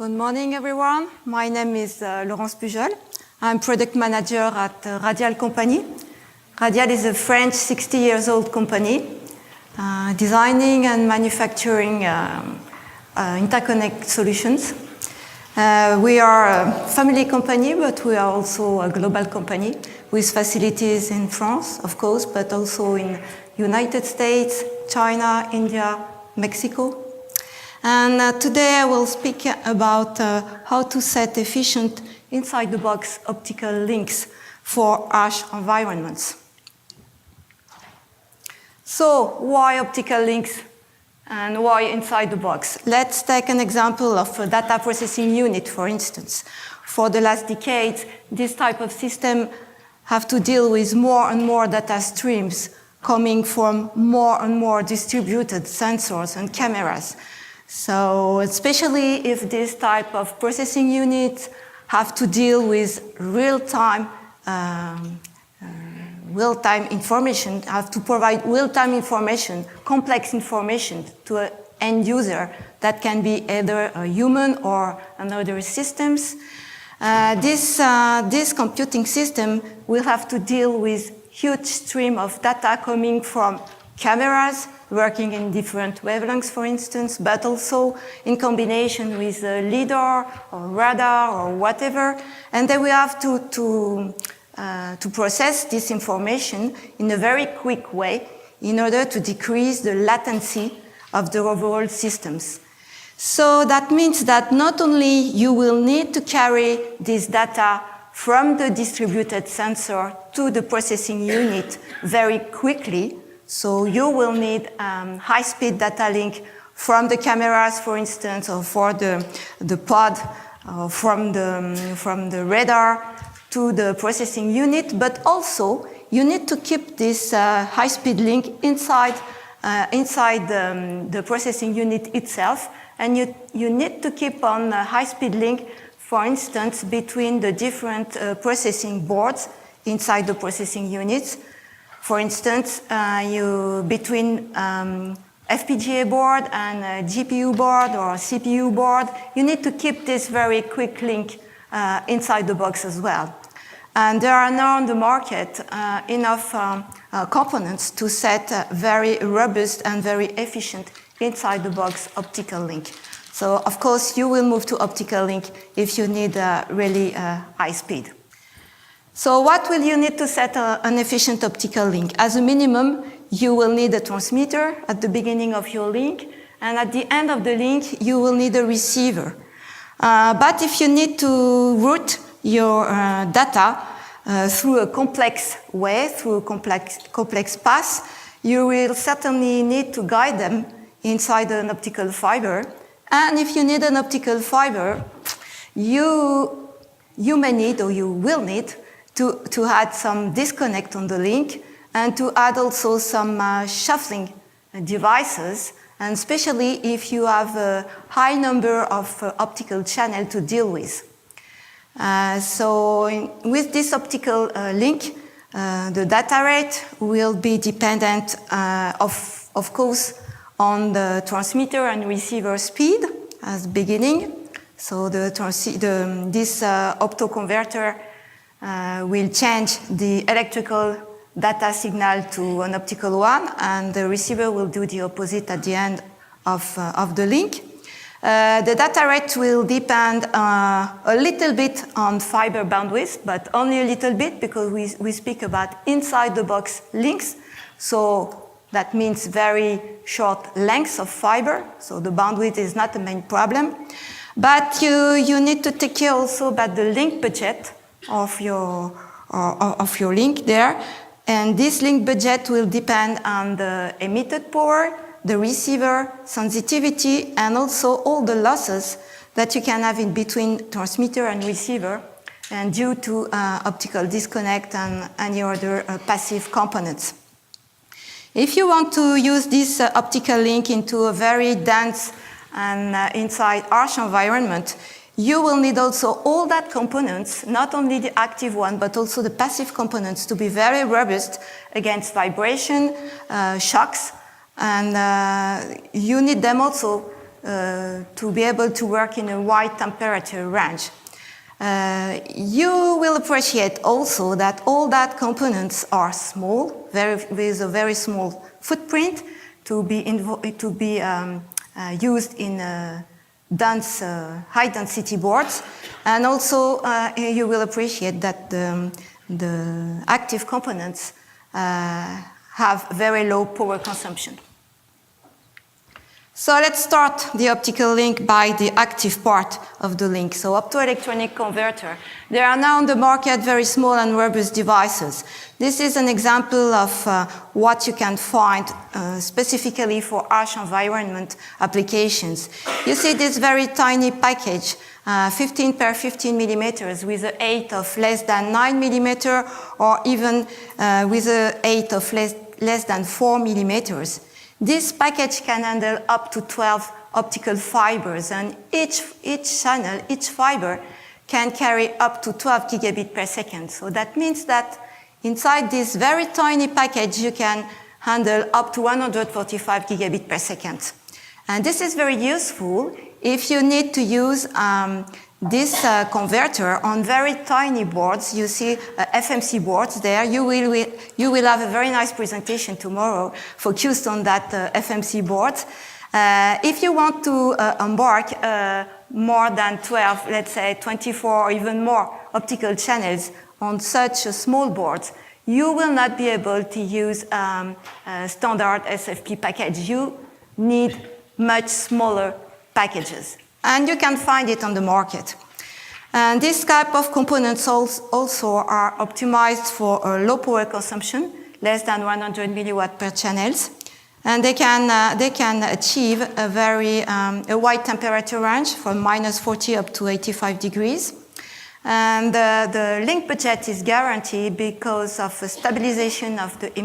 Good morning, everyone. My name is Laurence Pujol. I'm product manager at Radiall company. Radiall is a French 60-year-old company designing and manufacturing interconnect solutions. We are a family company, but we are also a global company with facilities in France, of course, but also in United States, China, India, Mexico. And today I will speak about how to set efficient inside-the-box optical links for harsh environments. So why optical links and why inside the box? Let's take an example of a data processing unit, for instance. For the last decades, this type of system have to deal with more and more data streams coming from more and more distributed sensors and cameras. So especially if this type of processing units have to deal with real-time information, have to provide real-time information, complex information to an end user that can be either a human or another systems. This computing system will have to deal with huge stream of data coming from cameras, working in different wavelengths, for instance, but also in combination with a LiDAR or radar or whatever. And then we have to process this information in a very quick way in order to decrease the latency of the overall systems. So that means that not only you will need to carry this data from the distributed sensor to the processing unit very quickly, so you will need high-speed data link from the cameras, for instance, or for the pod, from the radar to the processing unit, but also you need to keep this high-speed link inside the processing unit itself, and you need to keep on a high-speed link, for instance, between the different processing boards inside the processing units. For instance, between FPGA board and GPU board or CPU board, you need to keep this very quick link inside the box as well. And there are now on the market enough components to set very robust and very efficient inside the box optical link. So of course you will move to optical link if you need really high speed. So what will you need to set an efficient optical link? As a minimum, you will need a transmitter at the beginning of your link, and at the end of the link, you will need a receiver. But if you need to route your data through a complex way, through a complex path, you will certainly need to guide them inside an optical fiber. And if you need an optical fiber, you may need, or you will need, to add some disconnect on the link and to add also some shuffling devices, and especially if you have a high number of optical channels to deal with. With this optical link, the data rate will be dependent, of course, on the transmitter and receiver speed as beginning. So this optoconverter will change the electrical data signal to an optical one, and the receiver will do the opposite at the end of the link. The data rate will depend a little bit on fiber bandwidth, but only a little bit, because we speak about inside-the-box links. So that means very short lengths of fiber, so the bandwidth is not the main problem. But you need to take care also about the link budget of your link there. And this link budget will depend on the emitted power, the receiver sensitivity, and also all the losses that you can have in between transmitter and receiver, and due to optical disconnect and any other passive components. If you want to use this optical link into a very dense and inside harsh environment, you will need also all that components, not only the active one, but also the passive components, to be very robust against vibration, shocks, and you need them also to be able to work in a wide temperature range. You will appreciate also that all that components are small, with a very small footprint to be used in dense, high-density boards. And also, you will appreciate that the active components have very low power consumption. So let's start the optical link by the active part of the link. So optoelectronic converter. There are now on the market very small and robust devices. This is an example of what you can find specifically for harsh environment applications. You see this very tiny package, 15 per 15 millimeters with an 8 of less than 9 millimeter, or even with an 8 of less than 4 millimeters. This package can handle up to 12 optical fibers, and each channel, each fiber, can carry up to 12 gigabit per second. So that means that inside this very tiny package, you can handle up to 145 gigabit per second. And this is very useful if you need to use this converter on very tiny boards. You see FMC boards there. You will have a very nice presentation tomorrow focused on that FMC board. If you want to embark more than 12, let's say 24 or even more optical channels on such a small board, you will not be able to use a standard SFP package. You need much smaller packages. And you can find it on the market. And this type of components also are optimized for low power consumption, less than 100 milliwatt per channels. And they can achieve a very wide temperature range from minus 40 up to 85 degrees. And the link budget is guaranteed because of a stabilization of the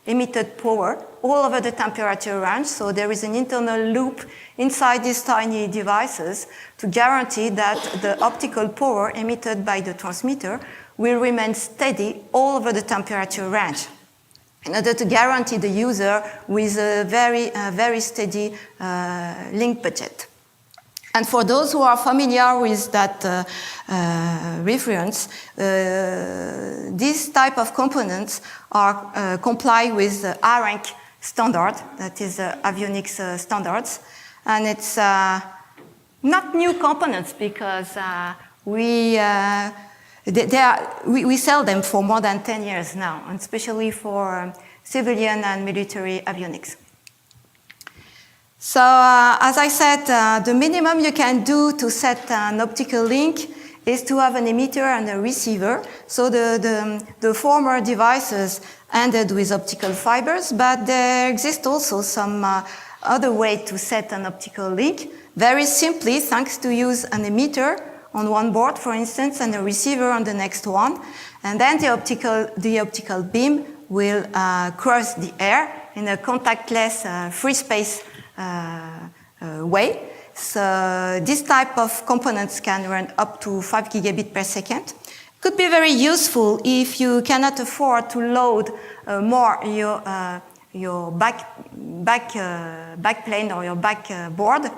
emitted power all over the temperature range. So there is an internal loop inside these tiny devices to guarantee that the optical power emitted by the transmitter will remain steady all over the temperature range, in order to guarantee the user with a very steady link budget. And for those who are familiar with that reference, these type of components are comply with the A-rank standard, that is avionics standards. And it's not new components because we sell them for more than 10 years now, and especially for civilian and military avionics. So as I said, the minimum you can do to set an optical link is to have an emitter and a receiver. So the former devices ended with optical fibers, but there exists also some other way to set an optical link. Very simply, thanks to use an emitter on one board, for instance, and a receiver on the next one. And then the optical beam will cross the air in a contactless free space way. So this type of components can run up to 5 gigabit per second. Could be very useful if you cannot afford to load more your back plane or your back board.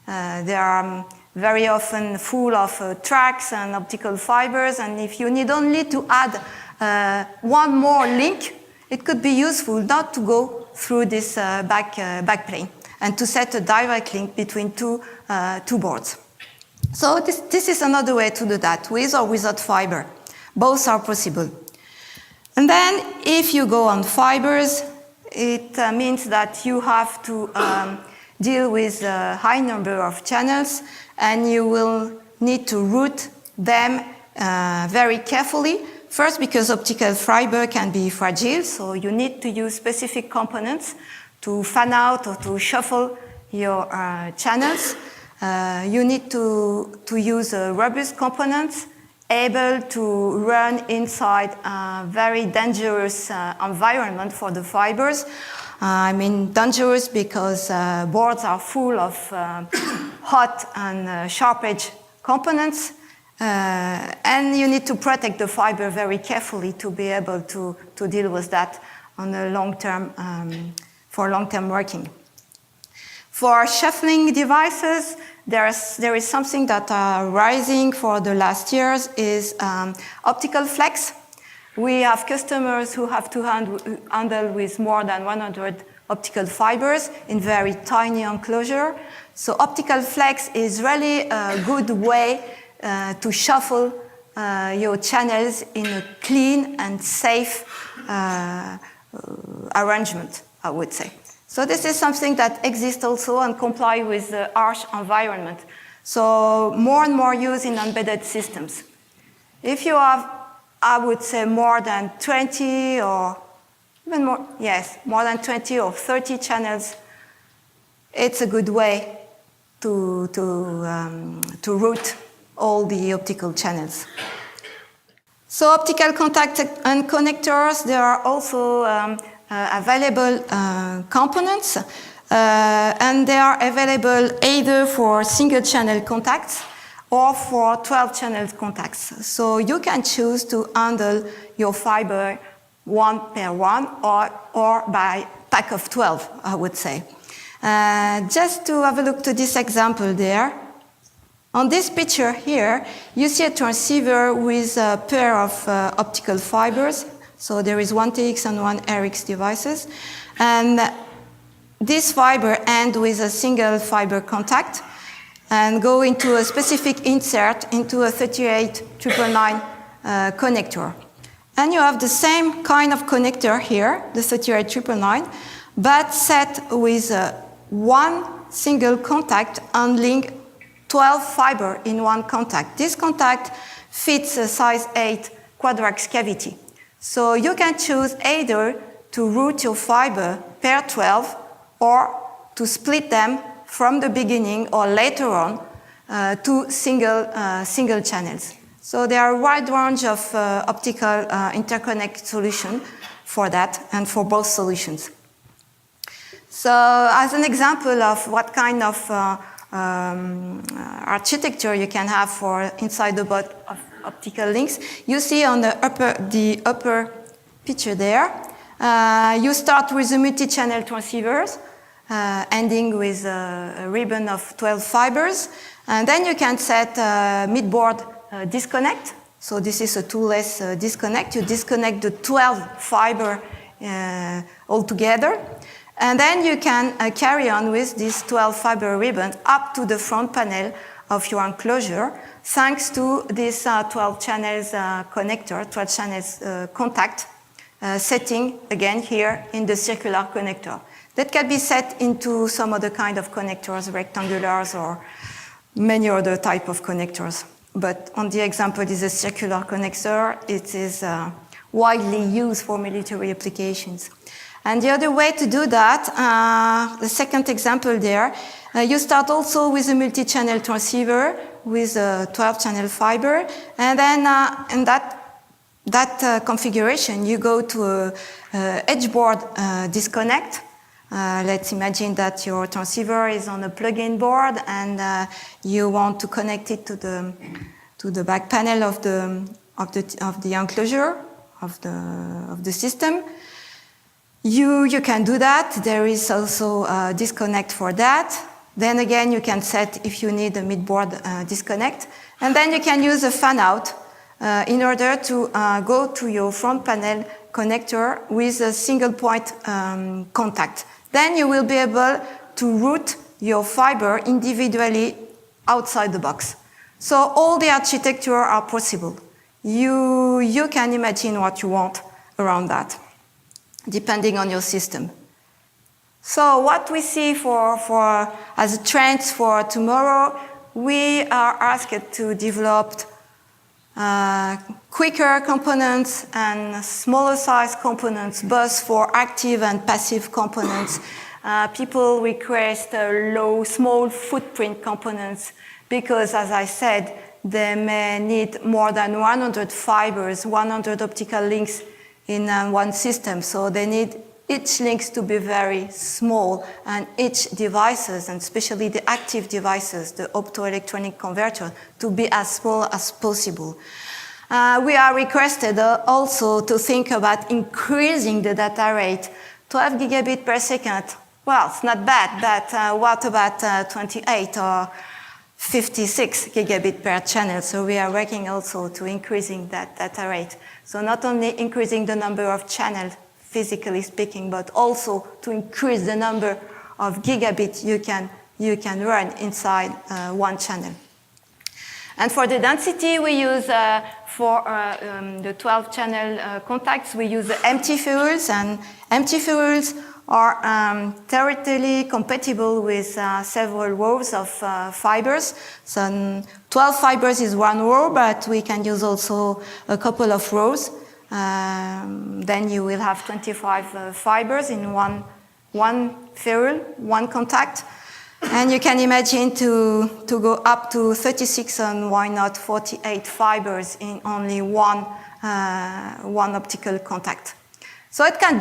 They are very often full of tracks and optical fibers, and if you need only to add one more link, it could be useful not to go through this back plane and to set a direct link between two boards. So this is another way to do that, with or without fiber. Both are possible. And then if you go on fibers, it means that you have to deal with a high number of channels, and you will need to route them very carefully. First, because optical fiber can be fragile, so you need to use specific components to fan out or to shuffle your channels. You need to use robust components able to run inside a very dangerous environment for the fibers. I mean dangerous because boards are full of hot and sharp edge components, and you need to protect the fiber very carefully to be able to deal with that on a long-term, for long-term working. For shuffling devices, there is something that are rising for the last years is optical flex. We have customers who have to handle with more than 100 optical fibers in very tiny enclosure. So optical flex is really a good way to shuffle your channels in a clean and safe arrangement, I would say. So this is something that exists also and comply with the harsh environment. So more and more use in embedded systems. If you have, I would say, more than 20 or even more, yes, more than 20 or 30 channels, it's a good way to route all the optical channels. So optical contact and connectors, there are also available components, and they are available either for single channel contacts or for 12 channel contacts. So you can choose to handle your fiber one per one or by pack of 12, I would say. Just to have a look to this example there. On this picture here, you see a transceiver with a pair of optical fibers. So there is one TX and one RX devices. And this fiber ends with a single fiber contact and go into a specific insert into a 38999 connector. And you have the same kind of connector here, the 38999, but set with one single contact handling 12 fiber in one contact. This contact fits a size 8 quadrax cavity. So you can choose either to route your fiber per 12 or to split them from the beginning or later on to single channels. So there are a wide range of optical interconnect solutions for that and for both solutions. So as an example of what kind of architecture you can have for inside the box of optical links, you see on the upper picture there, you start with the multi-channel transceivers, ending with a ribbon of 12 fibers, and then you can set mid-board disconnect. So this is a toolless disconnect. You disconnect the 12 fiber altogether. And then you can carry on with this 12 fiber ribbon up to the front panel of your enclosure, thanks to this 12 channels connector, 12 channels contact setting, again, here in the circular connector. That can be set into some other kind of connectors, rectangulars, or many other type of connectors. But on the example is a circular connector. It is widely used for military applications. And the other way to do that, the second example there, you start also with a multi-channel transceiver with a 12-channel fiber, and then in that configuration, you go to a edge-board disconnect. Let's imagine that your transceiver is on a plug-in board, and you want to connect it to the back panel of the enclosure of the system. You can do that. There is also a disconnect for that. Then again, you can set if you need a mid-board disconnect. And then you can use a fan-out in order to go to your front panel connector with a single point contact. Then you will be able to route your fiber individually outside the box. So all the architecture are possible. You can imagine what you want around that, depending on your system. So what we see as a trend for tomorrow, we are asked to develop quicker components and smaller size components, both for active and passive components. People request small footprint components because, as I said, they may need more than 100 fibers, 100 optical links in one system. So they need each links to be very small, and each devices, and especially the active devices, the optoelectronic converter, to be as small as possible. We are requested also to think about increasing the data rate. 12 gigabit per second Well, it's not bad, but what about 28 or 56 gigabit per channel? So we are working also to increasing that data rate. So not only increasing the number of channels, physically speaking, but also to increase the number of gigabits you can run inside one channel. And for the density, we use, for the 12-channel contacts, we use the empty fuels, and empty fuels are theoretically compatible with several rows of fibers. So 12 fibers is one row, but we can use also a couple of rows. Then you will have 25 fibers in one fuel, one contact. And you can imagine to go up to 36 and why not 48 fibers in only one optical contact. So it can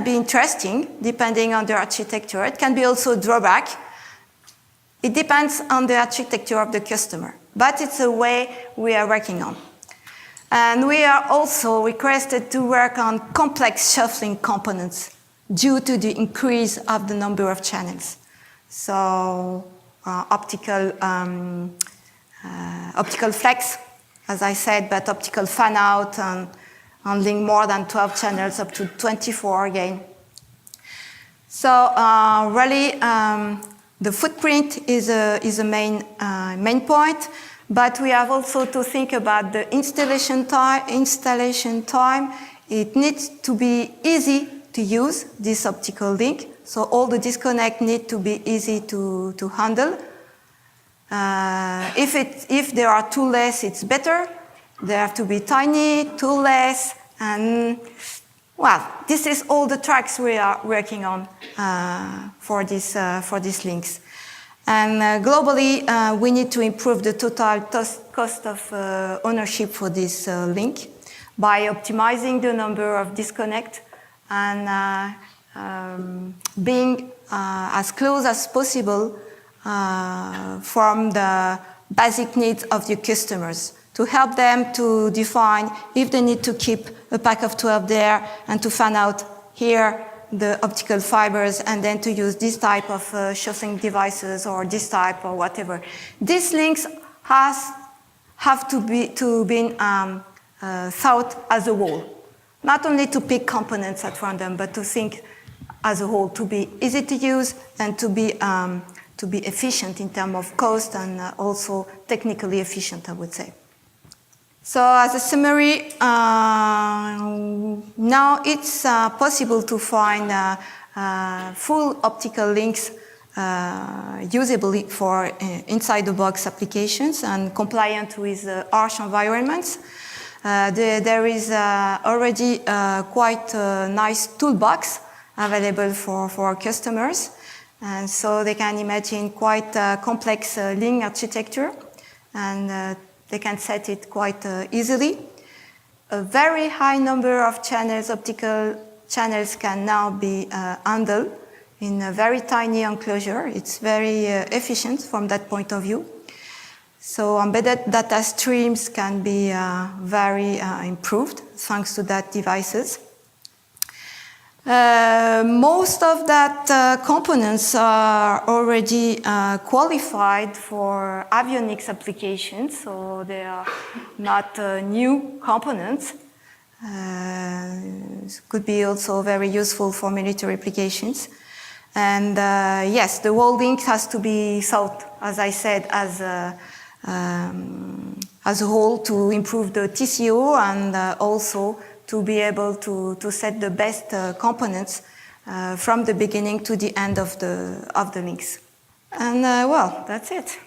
be interesting depending on the architecture. It can be also a drawback. It depends on the architecture of the customer, but it's a way we are working on. And we are also requested to work on complex shuffling components due to the increase of the number of channels. So optical flex, as I said, but optical fan-out and handling more than 12 channels up to 24 again. So really, the footprint is a main point, but we have also to think about the installation time. It needs to be easy to use this optical link. So all the disconnect need to be easy to handle. If there are toolless, it's better. They have to be tiny, toolless, and well, this is all the tracks we are working on for these links. And globally, we need to improve the total cost of ownership for this link by optimizing the number of disconnect and being as close as possible from the basic needs of your customers, to help them to define if they need to keep a pack of 12 there and to fan out here the optical fibers and then to use this type of shuffling devices or this type or whatever. These links have to be thought as a whole, not only to pick components at random, but to think as a whole, to be easy to use and to be efficient in terms of cost and also technically efficient, I would say. So as a summary, now it's possible to find full optical links usable for inside-the-box applications and compliant with harsh environments. There is already quite a nice toolbox available for our customers. And so they can imagine quite a complex link architecture, and they can set it quite easily. A very high number of channels, optical channels, can now be handled in a very tiny enclosure. It's very efficient from that point of view. So embedded data streams can be very improved thanks to that devices. Most of that components are already qualified for avionics applications, so they are not new components. Could be also very useful for military applications. And yes, the whole link has to be thought, as I said, as a whole to improve the TCO and also to be able to set the best components from the beginning to the end of the links. And well, that's it.